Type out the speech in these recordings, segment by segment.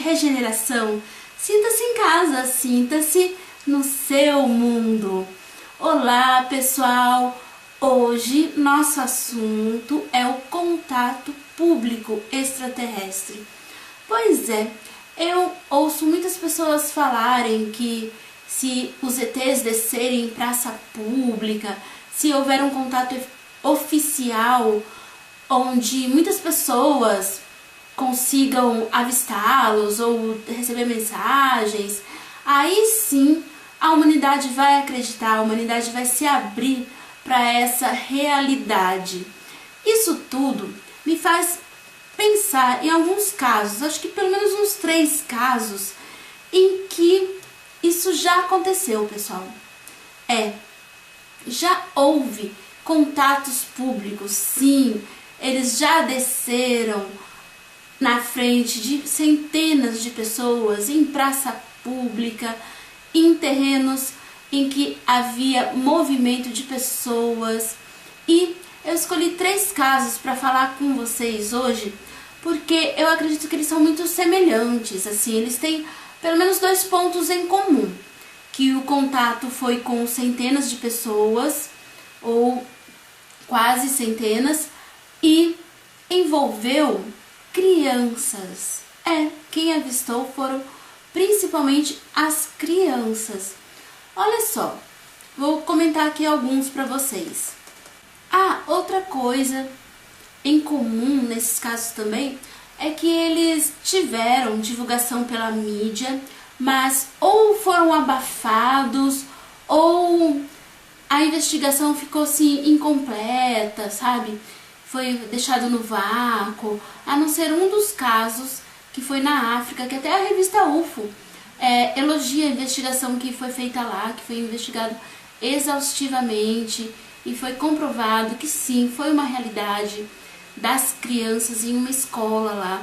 Regeneração. Sinta-se em casa, sinta-se no seu mundo. Olá, pessoal! Hoje nosso assunto é o contato público extraterrestre. Pois é, eu ouço muitas pessoas falarem que se os ETs descerem em praça pública, se houver um contato oficial onde muitas pessoas consigam avistá-los ou receber mensagens, aí sim a humanidade vai acreditar, a humanidade vai se abrir para essa realidade. Isso tudo me faz pensar em alguns casos, acho que pelo menos uns 3 casos, em que isso já aconteceu, pessoal. Já houve contatos públicos, sim, eles já desceram na frente de centenas de pessoas, em praça pública, em terrenos em que havia movimento de pessoas. E eu escolhi 3 casos para falar com vocês hoje, porque eu acredito que eles são muito semelhantes, assim, eles têm pelo menos 2 pontos em comum, que o contato foi com centenas de pessoas, ou quase centenas, e envolveu crianças. Quem avistou foram principalmente as crianças. Olha só, vou comentar aqui alguns para vocês. Outra coisa em comum nesses casos também é que eles tiveram divulgação pela mídia, mas ou foram abafados ou a investigação ficou assim incompleta, sabe? Foi deixado no vácuo, a não ser um dos casos que foi na África, que até a revista UFO elogia a investigação que foi feita lá, que foi investigado exaustivamente e foi comprovado que sim, foi uma realidade das crianças em uma escola lá.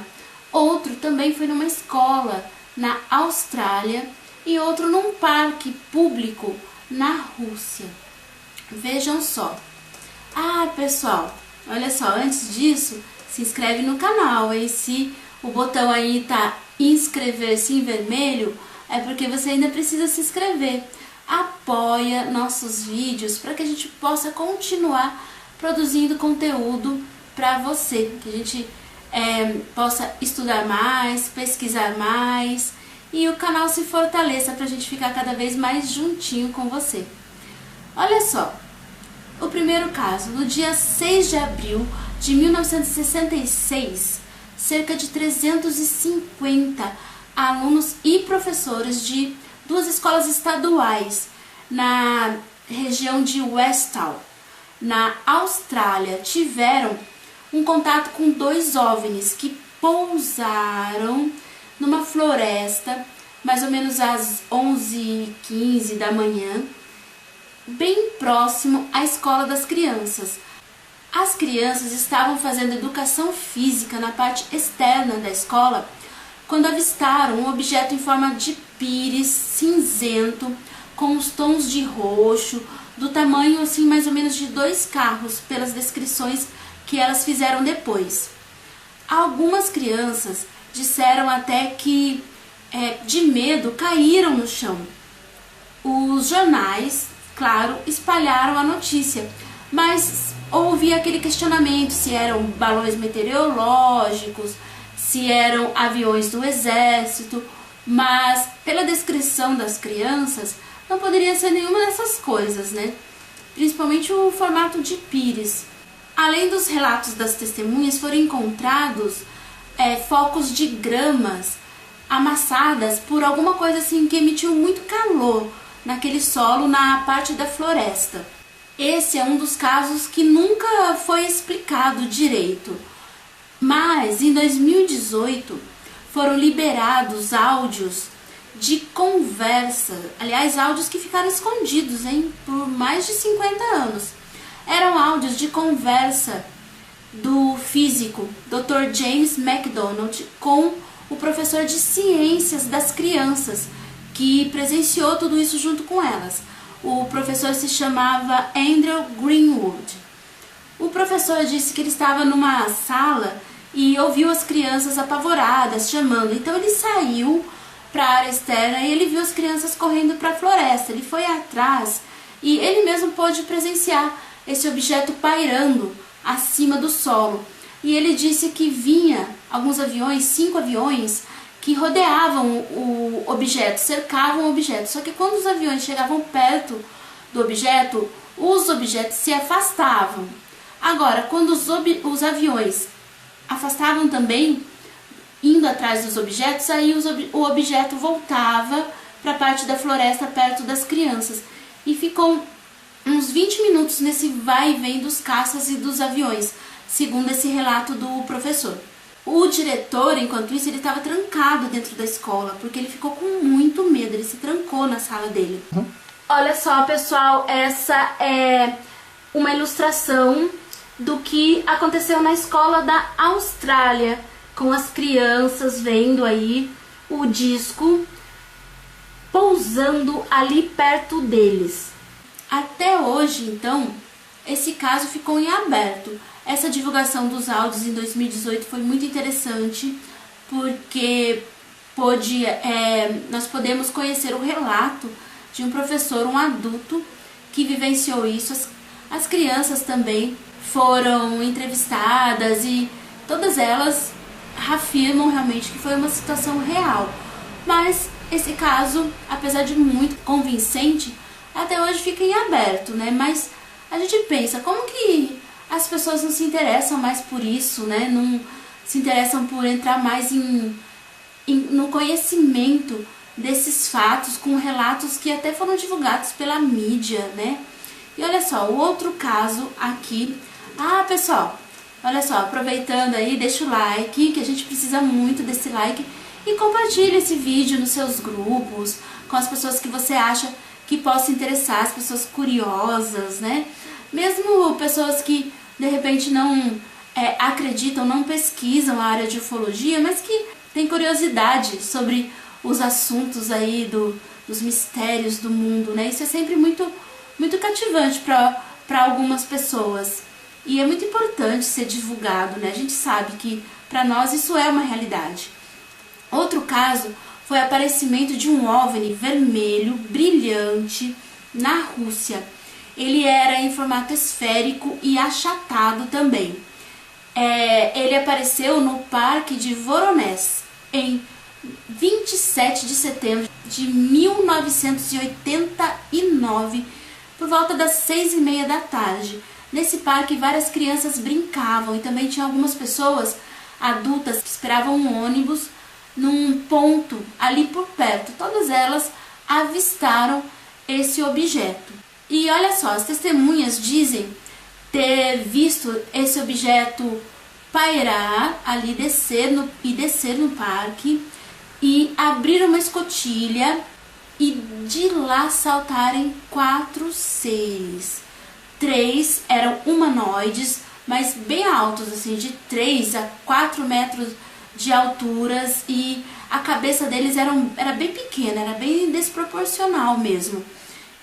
Outro também foi numa escola na Austrália e outro num parque público na Rússia. Vejam só. Pessoal, olha só, antes disso, se inscreve no canal, hein? Se o botão aí tá inscrever-se em vermelho, é porque você ainda precisa se inscrever. Apoia nossos vídeos para que a gente possa continuar produzindo conteúdo para você, que a gente possa estudar mais, pesquisar mais e o canal se fortaleça para a gente ficar cada vez mais juntinho com você. Olha só. O primeiro caso, no dia 6 de abril de 1966, cerca de 350 alunos e professores de 2 escolas estaduais na região de Westall, na Austrália, tiveram um contato com 2 OVNIs que pousaram numa floresta, mais ou menos às 11h15 da manhã, bem próximo à escola das crianças. As crianças estavam fazendo educação física na parte externa da escola quando avistaram um objeto em forma de pires cinzento com os tons de roxo, do tamanho assim mais ou menos de 2 carros, pelas descrições que elas fizeram depois. Algumas crianças disseram até que de medo caíram no chão. Os jornais, claro, espalharam a notícia, mas houve aquele questionamento se eram balões meteorológicos, se eram aviões do exército, mas pela descrição das crianças não poderia ser nenhuma dessas coisas, né? Principalmente o formato de pires. Além dos relatos das testemunhas, foram encontrados focos de gramas amassadas por alguma coisa assim que emitiu muito calor naquele solo na parte da floresta. Esse é um dos casos que nunca foi explicado direito. Mas em 2018 foram liberados áudios de conversa, aliás, áudios que ficaram escondidos por mais de 50 anos. Eram áudios de conversa do físico Dr. James McDonald com o professor de ciências das crianças, que presenciou tudo isso junto com elas. O professor se chamava Andrew Greenwood. O professor disse que ele estava numa sala e ouviu as crianças apavoradas, chamando. Então ele saiu para a área externa e ele viu as crianças correndo para a floresta. Ele foi atrás e ele mesmo pôde presenciar esse objeto pairando acima do solo. E ele disse que vinha alguns aviões, 5 aviões, que rodeavam o objeto, cercavam o objeto. Só que quando os aviões chegavam perto do objeto, os objetos se afastavam. Agora, quando os aviões afastavam também, indo atrás dos objetos, aí o objeto voltava para a parte da floresta perto das crianças. E ficou uns 20 minutos nesse vai e vem dos caças e dos aviões, segundo esse relato do professor. O diretor, enquanto isso, ele estava trancado dentro da escola, porque ele ficou com muito medo, ele se trancou na sala dele. Olha só, pessoal, essa é uma ilustração do que aconteceu na escola da Austrália, com as crianças vendo aí o disco pousando ali perto deles. Até hoje, então, esse caso ficou em aberto. Essa divulgação dos áudios em 2018 foi muito interessante, porque nós podemos conhecer o relato de um professor, um adulto, que vivenciou isso. As crianças também foram entrevistadas e todas elas afirmam realmente que foi uma situação real. Mas esse caso, apesar de muito convincente, até hoje fica em aberto, né? Mas a gente pensa, como que as pessoas não se interessam mais por isso, né? Não se interessam por entrar mais no conhecimento desses fatos, com relatos que até foram divulgados pela mídia, né? E olha só, o outro caso aqui. Pessoal, olha só, aproveitando aí, deixa o like, que a gente precisa muito desse like, e compartilha esse vídeo nos seus grupos, com as pessoas que você acha que possam interessar, as pessoas curiosas, né? Mesmo pessoas que de repente não acreditam, não pesquisam a área de ufologia, mas que têm curiosidade sobre os assuntos aí dos mistérios do mundo, né? Isso é sempre muito, muito cativante para algumas pessoas. E é muito importante ser divulgado, né? A gente sabe que para nós isso é uma realidade. Outro caso foi o aparecimento de um OVNI vermelho, brilhante, na Rússia. Ele era em formato esférico e achatado também. Ele apareceu no Parque de Voronezh, em 27 de setembro de 1989, por volta das 6h30 da tarde. Nesse parque, várias crianças brincavam e também tinha algumas pessoas adultas que esperavam um ônibus num ponto ali por perto. Todas elas avistaram esse objeto. E olha só, as testemunhas dizem ter visto esse objeto pairar ali, descer no parque e abrir uma escotilha e de lá saltarem 4 seres. 3 eram humanoides, mas bem altos, assim, de 3 a 4 metros de alturas, e a cabeça deles era bem pequena, era bem desproporcional mesmo.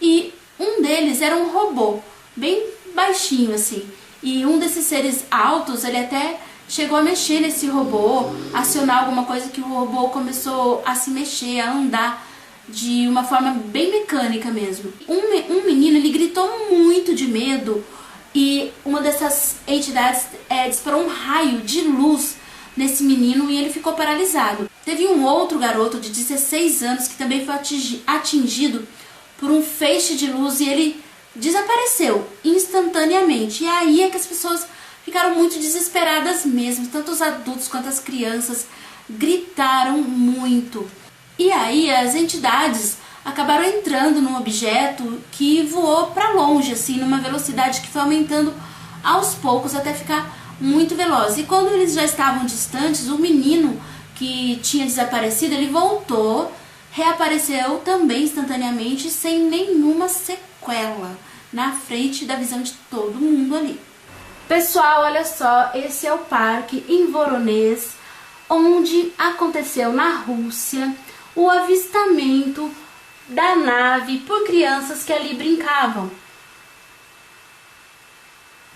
E um deles era um robô, bem baixinho assim, e um desses seres altos, ele até chegou a mexer nesse robô, acionar alguma coisa, que o robô começou a se mexer, a andar de uma forma bem mecânica mesmo. Um menino, ele gritou muito de medo, e uma dessas entidades disparou um raio de luz nesse menino e ele ficou paralisado. Teve um outro garoto de 16 anos que também foi atingido por um feixe de luz e ele desapareceu instantaneamente. E aí é que as pessoas ficaram muito desesperadas mesmo, tanto os adultos quanto as crianças gritaram muito. E aí as entidades acabaram entrando num objeto que voou para longe, assim, numa velocidade que foi aumentando aos poucos até ficar muito veloz. E quando eles já estavam distantes, o menino que tinha desaparecido, ele voltou, reapareceu também instantaneamente, sem nenhuma sequela, na frente da visão de todo mundo ali. Pessoal, olha só, esse é o parque em Voronezh, onde aconteceu na Rússia o avistamento da nave por crianças que ali brincavam,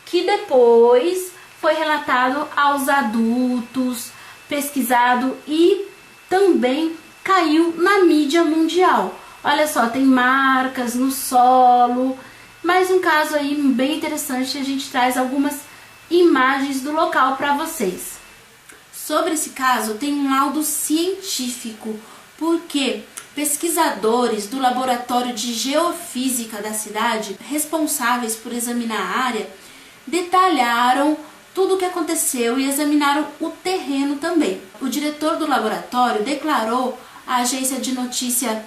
que depois foi relatado aos adultos, pesquisado e também caiu na mídia mundial. Olha só, tem marcas no solo. Mais um caso aí bem interessante, a gente traz algumas imagens do local para vocês. Sobre esse caso, tem um laudo científico, porque pesquisadores do Laboratório de Geofísica da cidade, responsáveis por examinar a área, detalharam tudo o que aconteceu e examinaram o terreno também. O diretor do laboratório declarou à agência de notícia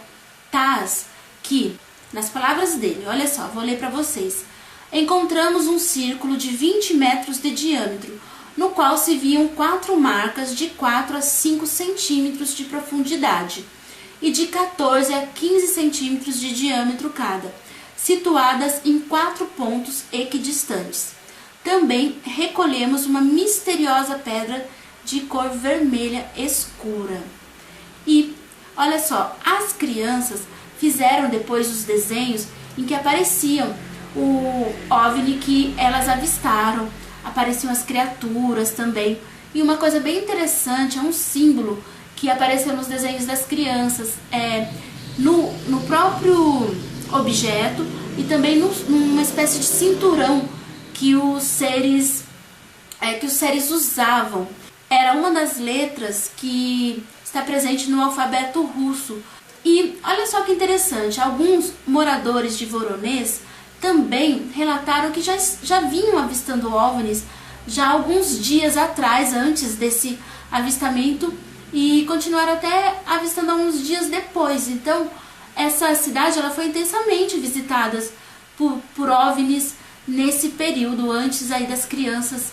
TASS que, nas palavras dele, olha só, vou ler para vocês: encontramos um círculo de 20 metros de diâmetro, no qual se viam 4 marcas de 4 a 5 centímetros de profundidade e de 14 a 15 centímetros de diâmetro cada, situadas em 4 pontos equidistantes. Também recolhemos uma misteriosa pedra de cor vermelha escura. E, olha só, as crianças fizeram depois os desenhos em que apareciam o OVNI que elas avistaram, apareciam as criaturas também. E uma coisa bem interessante, é um símbolo que apareceu nos desenhos das crianças, no próprio objeto e também numa espécie de cinturão que os seres usavam. Era uma das letras que está presente no alfabeto russo. E olha só que interessante, alguns moradores de Voronezh também relataram que já vinham avistando OVNIs já alguns dias atrás, antes desse avistamento, e continuaram até avistando alguns dias depois. Então, essa cidade ela foi intensamente visitada por OVNIs nesse período, antes aí das crianças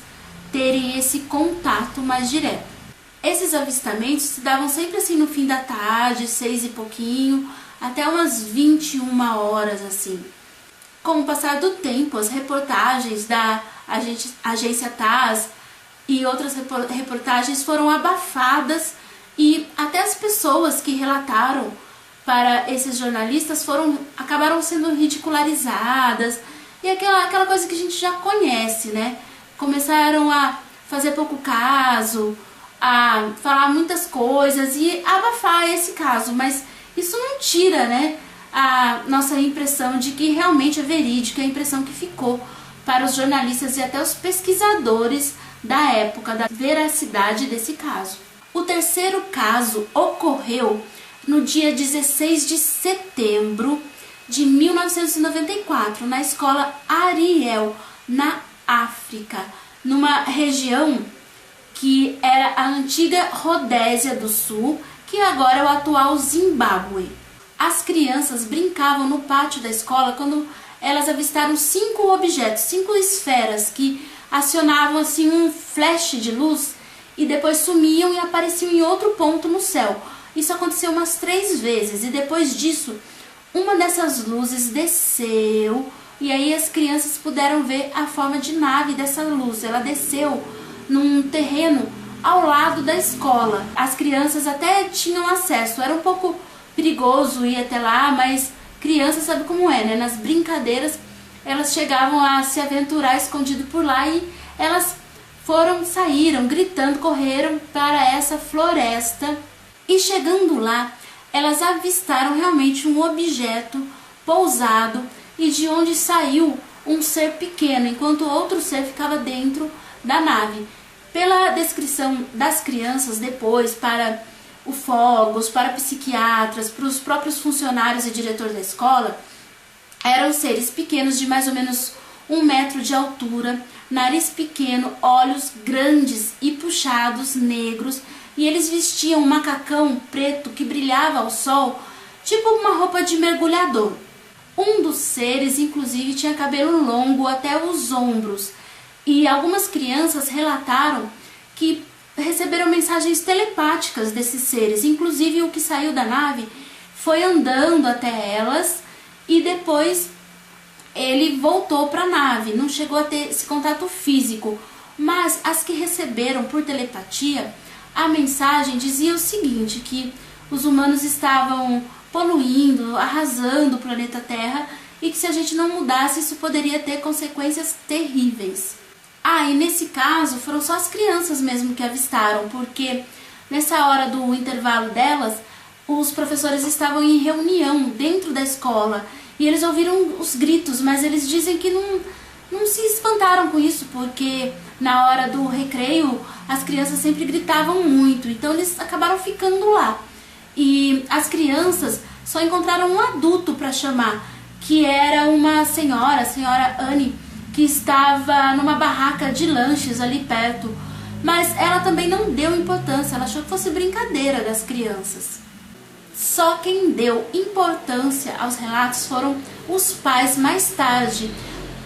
terem esse contato mais direto. Esses avistamentos se davam sempre assim no fim da tarde, 6 e pouquinho, até umas 21 horas assim. Com o passar do tempo, as reportagens da agência TASS e outras reportagens foram abafadas e até as pessoas que relataram para esses jornalistas acabaram sendo ridicularizadas e aquela coisa que a gente já conhece, né? Começaram a fazer pouco caso, a falar muitas coisas e abafar esse caso, mas isso não tira, né, a nossa impressão de que realmente é verídica, a impressão que ficou para os jornalistas e até os pesquisadores da época, da veracidade desse caso. O terceiro caso ocorreu no dia 16 de setembro de 1994, na escola Ariel, na África, numa região que era a antiga Rodésia do Sul, que agora é o atual Zimbábue. As crianças brincavam no pátio da escola quando elas avistaram 5 objetos, 5 esferas que acionavam assim um flash de luz e depois sumiam e apareciam em outro ponto no céu. Isso aconteceu umas 3 vezes e depois disso uma dessas luzes desceu e aí as crianças puderam ver a forma de nave dessa luz. Ela desceu num terreno ao lado da escola. As crianças até tinham acesso, era um pouco perigoso ir até lá, mas criança sabe como é, né? Nas brincadeiras elas chegavam a se aventurar escondido por lá e elas saíram gritando, correram para essa floresta e chegando lá elas avistaram realmente um objeto pousado e de onde saiu um ser pequeno, enquanto outro ser ficava dentro da nave. Pela descrição das crianças depois para ufólogos, para psiquiatras, para os próprios funcionários e diretor da escola, eram seres pequenos de mais ou menos 1 metro de altura, nariz pequeno, olhos grandes e puxados, negros, e eles vestiam um macacão preto que brilhava ao sol, tipo uma roupa de mergulhador. Um dos seres, inclusive, tinha cabelo longo até os ombros, e algumas crianças relataram que receberam mensagens telepáticas desses seres, inclusive o que saiu da nave foi andando até elas e depois ele voltou para a nave, não chegou a ter esse contato físico, mas as que receberam por telepatia, a mensagem dizia o seguinte, que os humanos estavam poluindo, arrasando o planeta Terra e que se a gente não mudasse isso poderia ter consequências terríveis. E nesse caso foram só as crianças mesmo que avistaram, porque nessa hora do intervalo delas, os professores estavam em reunião dentro da escola e eles ouviram os gritos, mas eles dizem que não se espantaram com isso, porque na hora do recreio as crianças sempre gritavam muito, então eles acabaram ficando lá. E as crianças só encontraram um adulto para chamar, que era uma senhora, a senhora Anne, que estava numa barraca de lanches ali perto. Mas ela também não deu importância, ela achou que fosse brincadeira das crianças. Só quem deu importância aos relatos foram os pais mais tarde,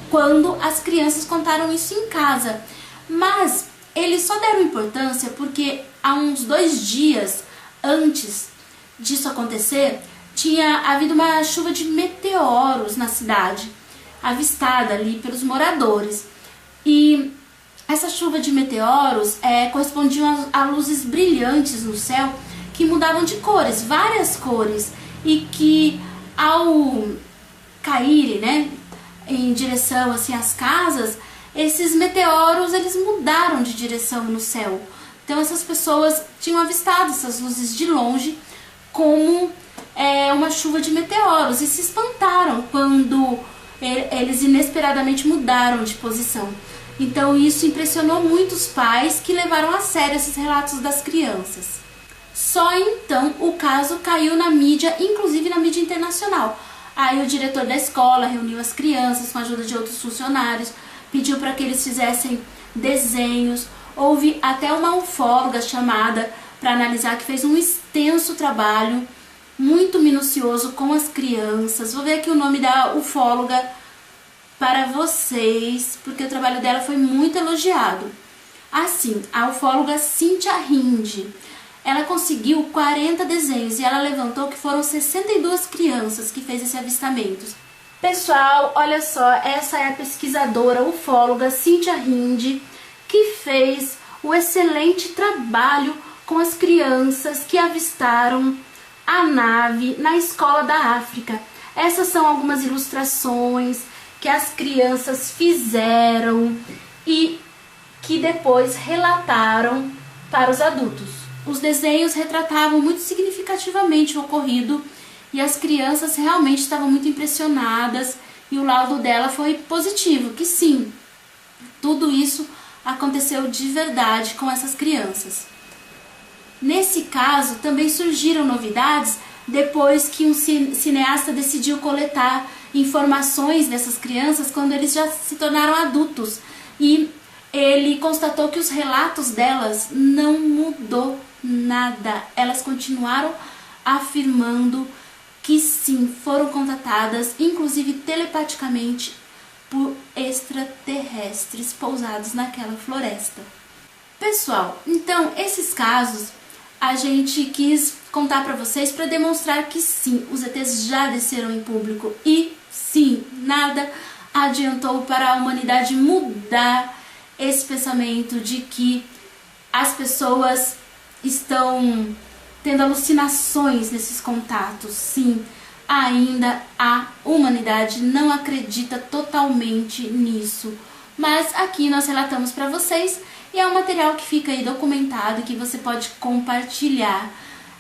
quando as crianças contaram isso em casa. Mas eles só deram importância porque há uns 2 dias antes disso acontecer, tinha havido uma chuva de meteoros na cidade, avistada ali pelos moradores. E essa chuva de meteoros correspondiam a luzes brilhantes no céu que mudavam de cores, várias cores, e que ao caírem, né, em direção assim às casas, esses meteoros eles mudaram de direção no céu. Então essas pessoas tinham avistado essas luzes de longe como uma chuva de meteoros e se espantaram quando eles inesperadamente mudaram de posição. Então isso impressionou muito os pais, que levaram a sério esses relatos das crianças. Só então o caso caiu na mídia, inclusive na mídia internacional. Aí o diretor da escola reuniu as crianças com a ajuda de outros funcionários, pediu para que eles fizessem desenhos. Houve até uma ufóloga chamada para analisar, que fez um extenso trabalho, muito minucioso com as crianças. Vou ver aqui o nome da ufóloga para vocês, porque o trabalho dela foi muito elogiado. Assim, a ufóloga Cynthia Hind, ela conseguiu 40 desenhos e ela levantou que foram 62 crianças que fez esse avistamento. Pessoal, olha só, essa é a pesquisadora ufóloga Cynthia Hind, que fez o excelente trabalho com as crianças que avistaram a nave na escola da África. Essas são algumas ilustrações que as crianças fizeram e que depois relataram para os adultos. Os desenhos retratavam muito significativamente o ocorrido e as crianças realmente estavam muito impressionadas, e o laudo dela foi positivo, que sim, tudo isso aconteceu de verdade com essas crianças. Nesse caso, também surgiram novidades depois que um cineasta decidiu coletar informações dessas crianças quando eles já se tornaram adultos. E ele constatou que os relatos delas não mudou nada. Elas continuaram afirmando que sim, foram contatadas, inclusive telepaticamente, por extraterrestres pousados naquela floresta. Pessoal, então esses casos a gente quis contar para vocês para demonstrar que sim, os ETs já desceram em público e sim, nada adiantou para a humanidade mudar esse pensamento de que as pessoas estão tendo alucinações nesses contatos. Sim, ainda a humanidade não acredita totalmente nisso, mas aqui nós relatamos para vocês e é um material que fica aí documentado, que você pode compartilhar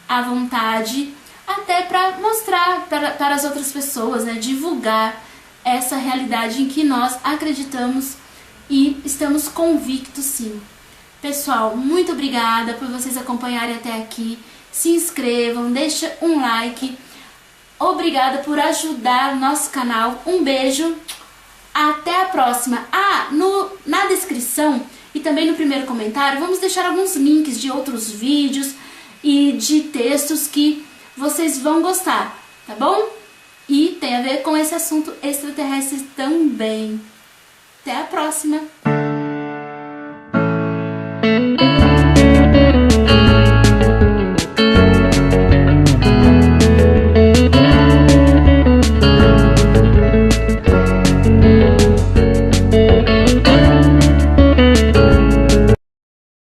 à vontade, até para mostrar para as outras pessoas, né, divulgar essa realidade em que nós acreditamos e estamos convictos sim. Pessoal, muito obrigada por vocês acompanharem até aqui. Se inscrevam, deixa um like. Obrigada por ajudar o nosso canal. Um beijo. Até a próxima. Na descrição e também no primeiro comentário vamos deixar alguns links de outros vídeos e de textos que vocês vão gostar, tá bom? E tem a ver com esse assunto extraterrestre também. Até a próxima!